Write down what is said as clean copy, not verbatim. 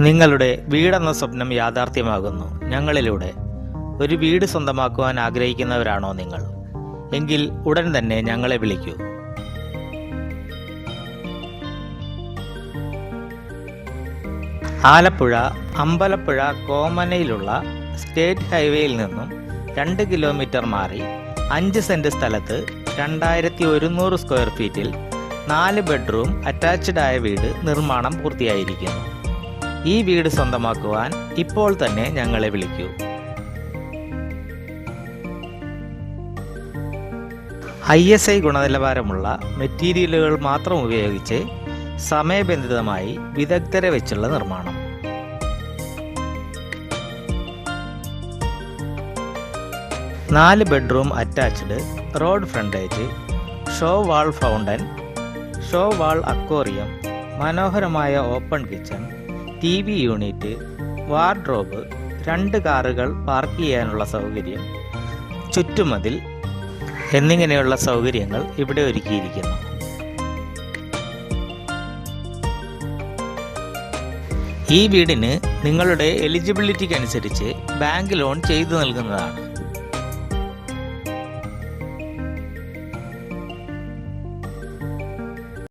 നിങ്ങളുടെ വീടെന്ന സ്വപ്നം യാഥാർത്ഥ്യമാകുന്നു ഞങ്ങളിലൂടെ. ഒരു വീട് സ്വന്തമാക്കുവാൻ ആഗ്രഹിക്കുന്നവരാണോ നിങ്ങൾ? എങ്കിൽ ഉടൻ തന്നെ ഞങ്ങളെ വിളിക്കൂ. ആലപ്പുഴ അമ്പലപ്പുഴ കോമനയിലുള്ള സ്റ്റേറ്റ് ഹൈവേയിൽ നിന്നും 2 കിലോമീറ്റർ മാറി 5 സെന്റ് സ്ഥലത്ത് 2100 സ്ക്വയർ ഫീറ്റിൽ 4 ബെഡ്റൂം അറ്റാച്ച്ഡ് ആയ വീട് നിർമ്മാണം പൂർത്തിയായിരിക്കുന്നു. ഈ വീട് സ്വന്തമാക്കുവാൻ ഇപ്പോൾ തന്നെ ഞങ്ങളെ വിളിക്കൂ. ISI ഗുണനിലവാരമുള്ള മെറ്റീരിയലുകൾ മാത്രം ഉപയോഗിച്ച് സമയബന്ധിതമായി വിദഗ്ധരെ വെച്ചുള്ള നിർമ്മാണം. നാല് bedroom attached, road frontage, show wall fountain, show wall aquarium, മനോഹരമായ open kitchen, TV unit, wardrobe, 2 കാറുകൾ പാർക്ക് ചെയ്യാനുള്ള സൗകര്യം, ചുറ്റുമതിൽ എന്നിങ്ങനെയുള്ള സൗകര്യങ്ങൾ ഇവിടെ ഒരുക്കിയിരിക്കുന്നു. ഈ വീടിന് നിങ്ങളുടെ എലിജിബിലിറ്റിക്ക് അനുസരിച്ച് ബാങ്ക് ലോൺ ചെയ്തു നൽകുന്നതാണ്.